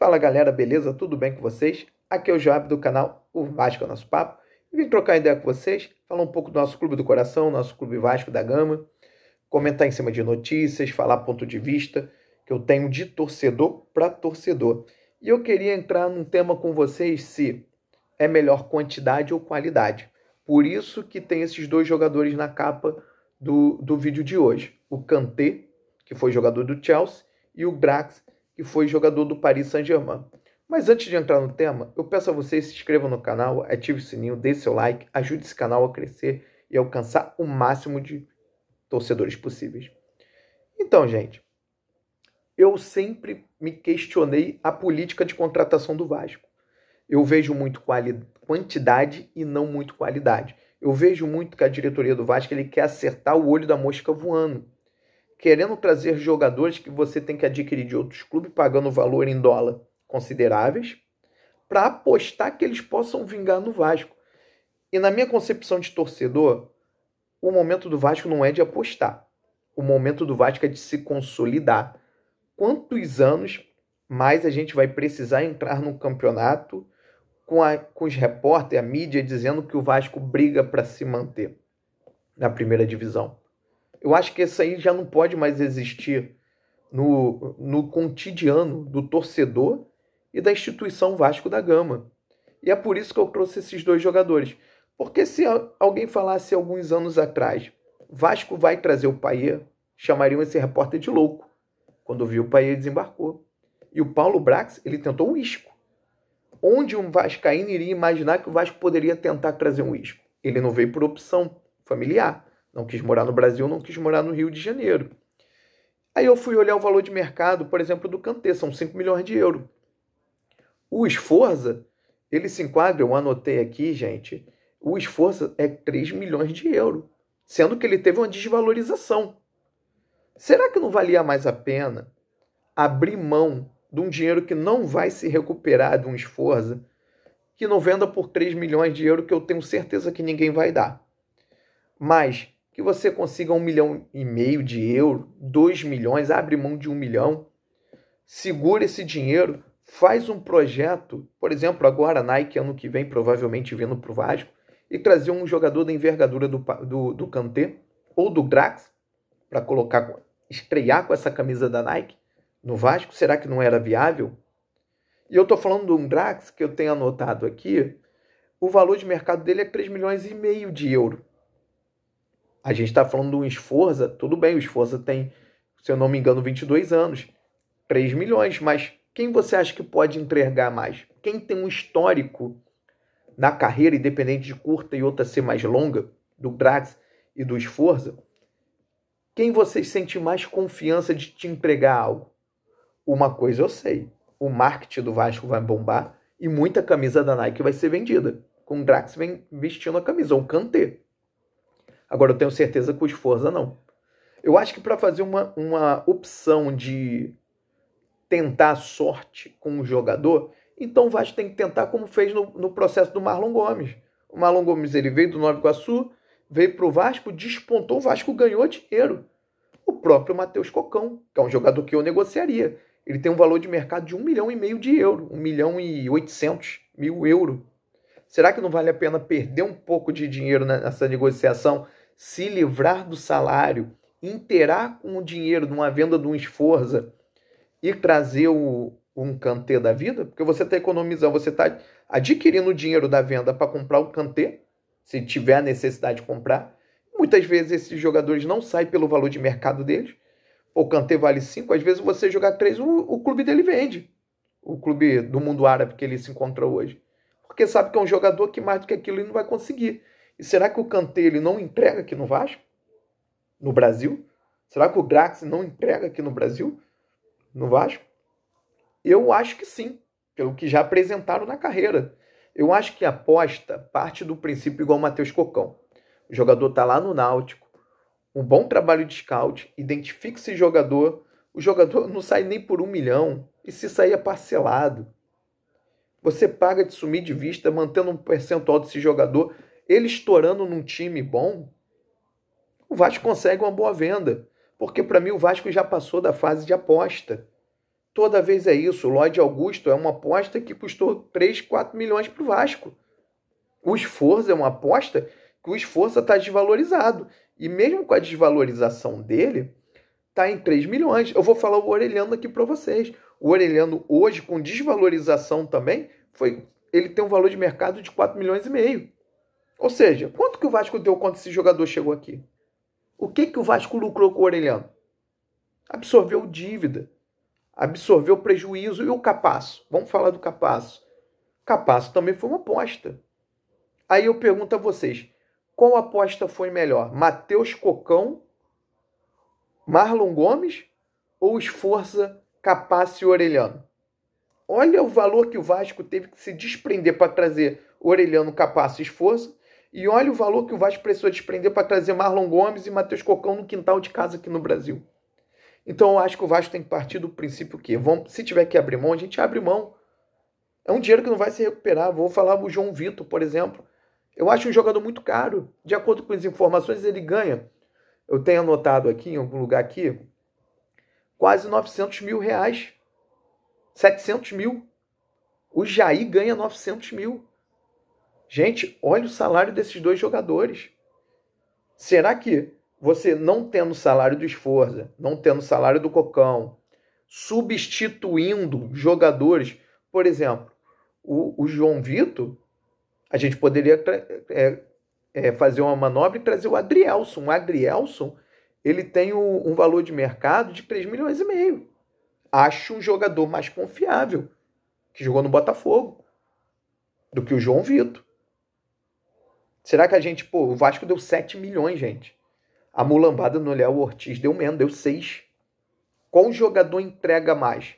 Fala galera, beleza? Tudo bem com vocês? Aqui é o Joab do canal O Vasco é Nosso Papo. Vim trocar ideia com vocês, falar um pouco do nosso clube do coração, nosso clube Vasco da Gama, comentar em cima de notícias, falar ponto de vista que eu tenho de torcedor para torcedor. E eu queria entrar num tema com vocês se é melhor quantidade ou qualidade. Por isso que tem esses dois jogadores na capa do vídeo de hoje. O Kanté, que foi jogador do Chelsea, e o Drax, que foi jogador do Paris Saint-Germain. Mas antes de entrar no tema, eu peço a vocês se inscrevam no canal, ative o sininho, dê seu like, ajude esse canal a crescer e alcançar o máximo de torcedores possíveis. Então, gente, eu sempre me questionei a política de contratação do Vasco. Eu vejo muito quantidade e não muito qualidade. Eu vejo muito que a diretoria do Vasco ele quer acertar o olho da mosca voando, querendo trazer jogadores que você tem que adquirir de outros clubes, pagando valor em dólar consideráveis, para apostar que eles possam vingar no Vasco. E na minha concepção de torcedor, o momento do Vasco não é de apostar. O momento do Vasco é de se consolidar. Quantos anos mais a gente vai precisar entrar no campeonato com os repórteres, a mídia, dizendo que o Vasco briga para se manter na primeira divisão? Eu acho que isso aí já não pode mais existir no cotidiano do torcedor e da instituição Vasco da Gama. E é por isso que eu trouxe esses dois jogadores. Porque se alguém falasse alguns anos atrás, Vasco vai trazer o Payet, chamariam esse repórter de louco. Quando viu o Payet desembarcou. E o Paulo Brax, ele tentou o Isco. Onde um vascaíno iria imaginar que o Vasco poderia tentar trazer um Isco? Ele não veio por opção familiar. Não quis morar no Brasil, não quis morar no Rio de Janeiro. Aí eu fui olhar o valor de mercado, por exemplo, do Kanté, são 5 milhões de euros. O Sforza, ele se enquadra, eu anotei aqui, gente, o Sforza é 3 milhões de euros, sendo que ele teve uma desvalorização. Será que não valia mais a pena abrir mão de um dinheiro que não vai se recuperar de um Sforza, que não venda por 3 milhões de euros, que eu tenho certeza que ninguém vai dar? Mas que você consiga 1,5 milhão de euros, 2 milhões, abre mão de 1 milhão, segura esse dinheiro, faz um projeto, por exemplo, agora a Nike, ano que vem, provavelmente vindo para o Vasco, e trazer um jogador da envergadura do Kanté ou do Drax, para estrear com essa camisa da Nike no Vasco. Será que não era viável? E eu estou falando de um Drax, que eu tenho anotado aqui, o valor de mercado dele é 3,5 milhões de euros. A gente está falando de um Sforza, tudo bem, o Sforza tem, se eu não me engano, 22 anos, 3 milhões, mas quem você acha que pode entregar mais? Quem tem um histórico na carreira, independente de curta e outra ser mais longa, do Drax e do Sforza, quem você sente mais confiança de te entregar algo? Uma coisa eu sei, o marketing do Vasco vai bombar e muita camisa da Nike vai ser vendida, com o Drax vestindo a camisa, ou o Kanté. Agora, eu tenho certeza que o Sforza não. Eu acho que para fazer uma opção de tentar a sorte com o jogador, então o Vasco tem que tentar como fez no processo do Marlon Gomes. O Marlon Gomes ele veio do Nova Iguaçu, veio para o Vasco, despontou, o Vasco ganhou dinheiro. O próprio Matheus Cocão, que é um jogador que eu negociaria. Ele tem um valor de mercado de 1,5 milhão de euros, 1,8 milhão euros. Será que não vale a pena perder um pouco de dinheiro nessa negociação, se livrar do salário, inteirar com o dinheiro de uma venda de um Sforza e trazer um Kanté da vida? Porque você está economizando, você está adquirindo o dinheiro da venda para comprar o Kanté, se tiver a necessidade de comprar. Muitas vezes esses jogadores não saem pelo valor de mercado deles. O Kanté vale 5, às vezes você jogar 3, o clube dele vende. O clube do mundo árabe que ele se encontra hoje. Porque sabe que é um jogador que mais do que aquilo ele não vai conseguir. E será que o Kanté ele não entrega aqui no Vasco? No Brasil? Será que o Drax não entrega aqui no Brasil? No Vasco? Eu acho que sim, pelo que já apresentaram na carreira. Eu acho que a aposta parte do princípio igual o Matheus Cocão. O jogador está lá no Náutico, um bom trabalho de scout, identifica esse jogador, o jogador não sai nem por 1 milhão, e se sair é parcelado. Você paga de sumir de vista, mantendo um percentual desse jogador, ele estourando num time bom, o Vasco consegue uma boa venda. Porque para mim o Vasco já passou da fase de aposta. Toda vez é isso. O Lloyd Augusto é uma aposta que custou 3, 4 milhões para o Vasco. O Sforza é uma aposta que o Sforza está desvalorizado. E mesmo com a desvalorização dele, está em 3 milhões. Eu vou falar o Orelhano aqui para vocês. O Orelhano hoje, com desvalorização também, ele tem um valor de mercado de 4 milhões e meio. Ou seja, quanto que o Vasco deu quando esse jogador chegou aqui? O que o Vasco lucrou com o Orelhano? Absorveu dívida, absorveu prejuízo. E o Capasso? Vamos falar do Capasso. Capasso também foi uma aposta. Aí eu pergunto a vocês, qual aposta foi melhor? Matheus Cocão, Marlon Gomes ou Sforza, Capasso e Orelhano? Olha o valor que o Vasco teve que se desprender para trazer Orelhano, Capasso e Sforza. E olha o valor que o Vasco precisou desprender para trazer Marlon Gomes e Matheus Cocão no quintal de casa aqui no Brasil. Então eu acho que o Vasco tem que partir do princípio que, se tiver que abrir mão, a gente abre mão. É um dinheiro que não vai se recuperar. Vou falar o João Vitor, por exemplo. Eu acho um jogador muito caro. De acordo com as informações, ele ganha. Eu tenho anotado aqui, em algum lugar aqui, quase 900 mil reais. 700 mil. O Jair ganha 900 mil. Gente, olha o salário desses dois jogadores. Será que você, não tendo o salário do Sforza, não tendo o salário do Cocão, substituindo jogadores, por exemplo, o João Vitor, a gente poderia fazer uma manobra e trazer o Adrielson. O Adrielson, ele tem um valor de mercado de 3 milhões e meio. Acho um jogador mais confiável, que jogou no Botafogo, do que o João Vitor. Será que o Vasco deu 7 milhões, gente. A mulambada no Léo Ortiz deu menos, deu 6. Qual jogador entrega mais?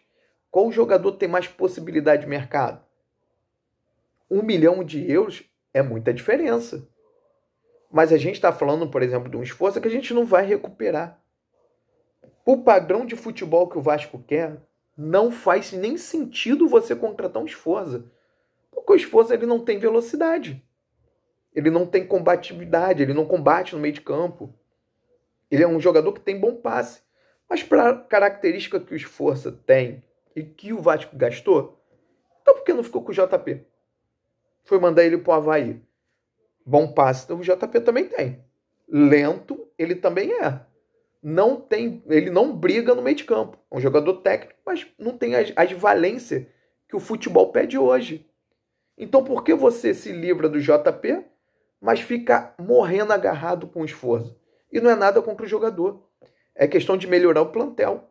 Qual jogador tem mais possibilidade de mercado? 1 milhão de euros é muita diferença. Mas a gente está falando, por exemplo, de um esforço que a gente não vai recuperar. O padrão de futebol que o Vasco quer, não faz nem sentido você contratar um Sforza. Porque o Sforza ele não tem velocidade. Ele não tem combatividade, ele não combate no meio de campo. Ele é um jogador que tem bom passe. Mas para a característica que o Sforza tem e que o Vasco gastou, então por que não ficou com o JP? Foi mandar ele para o Avaí. Bom passe, então o JP também tem. Lento, ele também é. Ele não briga no meio de campo. É um jogador técnico, mas não tem as valências que o futebol pede hoje. Então por que você se livra do JP, mas fica morrendo agarrado com o Sforza? E não é nada contra o jogador. É questão de melhorar o plantel.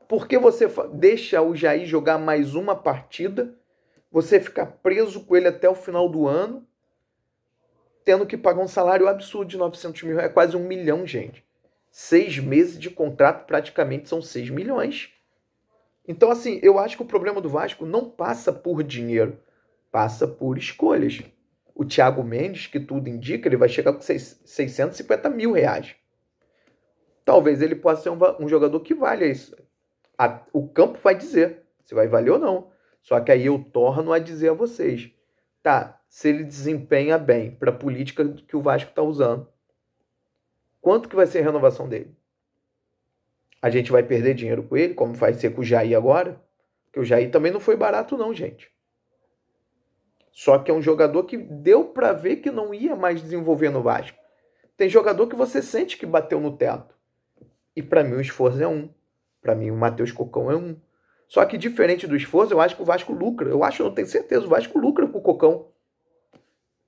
Por que você deixa o Jair jogar mais uma partida, você fica preso com ele até o final do ano, tendo que pagar um salário absurdo de 900 mil? É quase 1 milhão, gente. 6 meses de contrato praticamente são 6 milhões. Então, assim, eu acho que o problema do Vasco não passa por dinheiro, passa por escolhas. O Thiago Mendes, que tudo indica, ele vai chegar com 650 mil reais. Talvez ele possa ser um jogador que valha isso. O campo vai dizer se vai valer ou não. Só que aí eu torno a dizer a vocês. Tá, se ele desempenha bem para a política que o Vasco está usando, quanto que vai ser a renovação dele? A gente vai perder dinheiro com ele, como vai ser com o Jair agora? Porque o Jair também não foi barato não, gente. Só que é um jogador que deu para ver que não ia mais desenvolver no Vasco. Tem jogador que você sente que bateu no teto. E para mim o Sforza é um. Para mim o Matheus Cocão é um. Só que diferente do Sforza, eu acho que o Vasco lucra. Eu não tenho certeza, o Vasco lucra com o Cocão.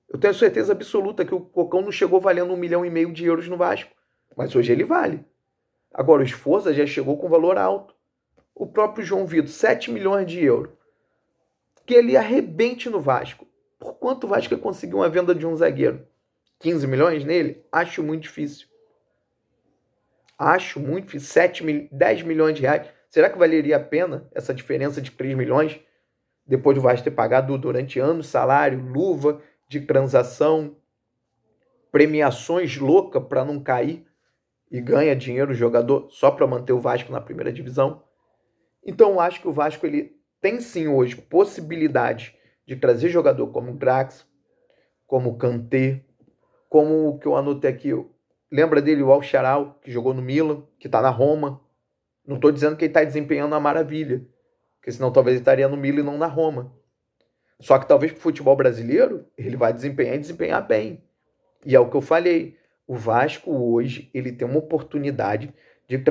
Eu tenho certeza absoluta que o Cocão não chegou valendo 1,5 milhão de euros no Vasco. Mas hoje ele vale. Agora o Sforza já chegou com valor alto. O próprio João Vitor, 7 milhões de euros. Que ele arrebente no Vasco. Por quanto o Vasco conseguiu uma venda de um zagueiro? 15 milhões nele? Acho muito difícil. Acho muito difícil. 10 milhões de reais. Será que valeria a pena essa diferença de 3 milhões? Depois do Vasco ter pagado durante anos salário, luva de transação, premiações loucas para não cair e ganha dinheiro o jogador só para manter o Vasco na primeira divisão. Então eu acho que o Vasco ele tem sim hoje possibilidade de trazer jogador como o Drax, como o Kanté, como o que eu anotei aqui. Lembra dele, o Al-Shaarawy, que jogou no Milan, que está na Roma. Não estou dizendo que ele está desempenhando uma maravilha, porque senão talvez ele estaria no Milan e não na Roma. Só que talvez para o futebol brasileiro ele vai desempenhar e desempenhar bem. E é o que eu falei. O Vasco hoje ele tem uma oportunidade de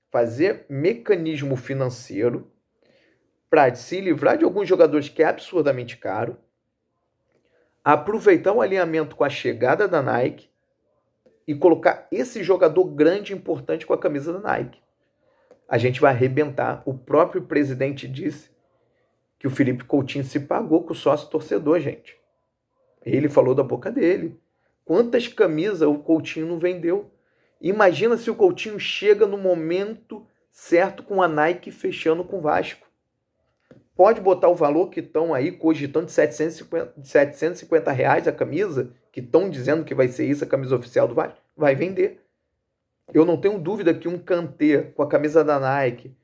fazer mecanismo financeiro para se livrar de alguns jogadores que é absurdamente caro, aproveitar o alinhamento com a chegada da Nike e colocar esse jogador grande e importante com a camisa da Nike. A gente vai arrebentar. O próprio presidente disse que o Felipe Coutinho se pagou com o sócio torcedor, gente. Ele falou da boca dele. Quantas camisas o Coutinho não vendeu? Imagina se o Coutinho chega no momento certo com a Nike fechando com o Vasco. Pode botar o valor que estão aí cogitando de R$750 a camisa, que estão dizendo que vai ser isso a camisa oficial do Vasco, vai vender. Eu não tenho dúvida que um Kanté com a camisa da Nike,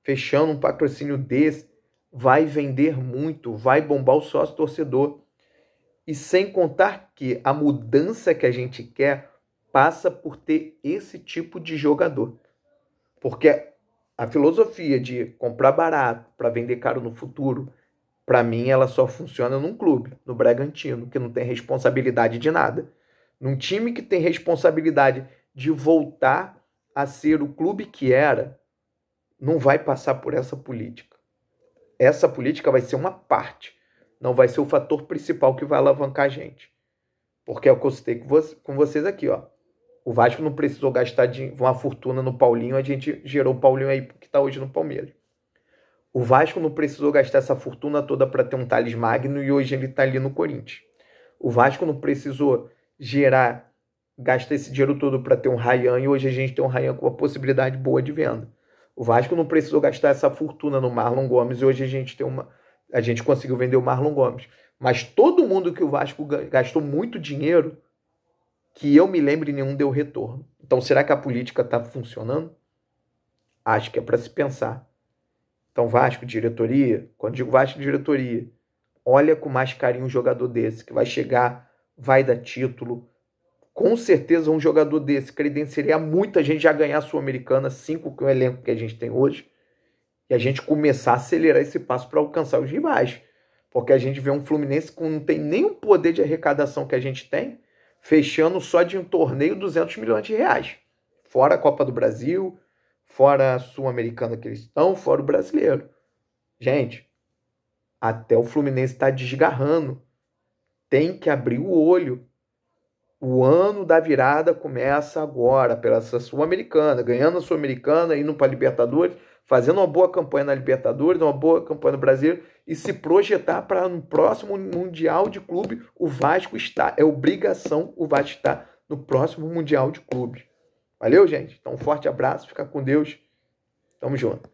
fechando um patrocínio desse, vai vender muito, vai bombar o sócio torcedor. E sem contar que a mudança que a gente quer passa por ter esse tipo de jogador. Porque a filosofia de comprar barato para vender caro no futuro, para mim, ela só funciona num clube, no Bragantino, que não tem responsabilidade de nada. Num time que tem responsabilidade de voltar a ser o clube que era, não vai passar por essa política. Essa política vai ser uma parte, não vai ser o fator principal que vai alavancar a gente. Porque é o que eu citei com vocês aqui, ó. O Vasco não precisou gastar uma fortuna no Paulinho, a gente gerou o Paulinho aí que está hoje no Palmeiras. O Vasco não precisou gastar essa fortuna toda para ter um Thales Magno e hoje ele está ali no Corinthians. O Vasco não precisou gastar esse dinheiro todo para ter um Ryan e hoje a gente tem um Ryan com uma possibilidade boa de venda. O Vasco não precisou gastar essa fortuna no Marlon Gomes e hoje a gente conseguiu vender o Marlon Gomes. Mas todo mundo que o Vasco gastou muito dinheiro, que eu me lembre, nenhum deu retorno. Então, será que a política está funcionando? Acho que é para se pensar. Então, Vasco, diretoria, quando digo Vasco, diretoria, olha com mais carinho um jogador desse, que vai chegar, vai dar título. Com certeza um jogador desse credenciaria muita gente já ganhar a Sul-Americana, 5 com o elenco que a gente tem hoje, e a gente começar a acelerar esse passo para alcançar os rivais. Porque a gente vê um Fluminense que não tem nem o poder de arrecadação que a gente tem, fechando só de um torneio 200 milhões de reais. Fora a Copa do Brasil, fora a Sul-Americana que eles estão, fora o brasileiro. Gente, até o Fluminense está desgarrando. Tem que abrir o olho. O ano da virada começa agora, pela Sul-Americana, ganhando a Sul-Americana, indo para a Libertadores, fazendo uma boa campanha na Libertadores, uma boa campanha no Brasil e se projetar para no próximo Mundial de Clube o Vasco está. É obrigação o Vasco estar no próximo Mundial de Clube. Valeu, gente? Então, um forte abraço, fica com Deus. Tamo junto.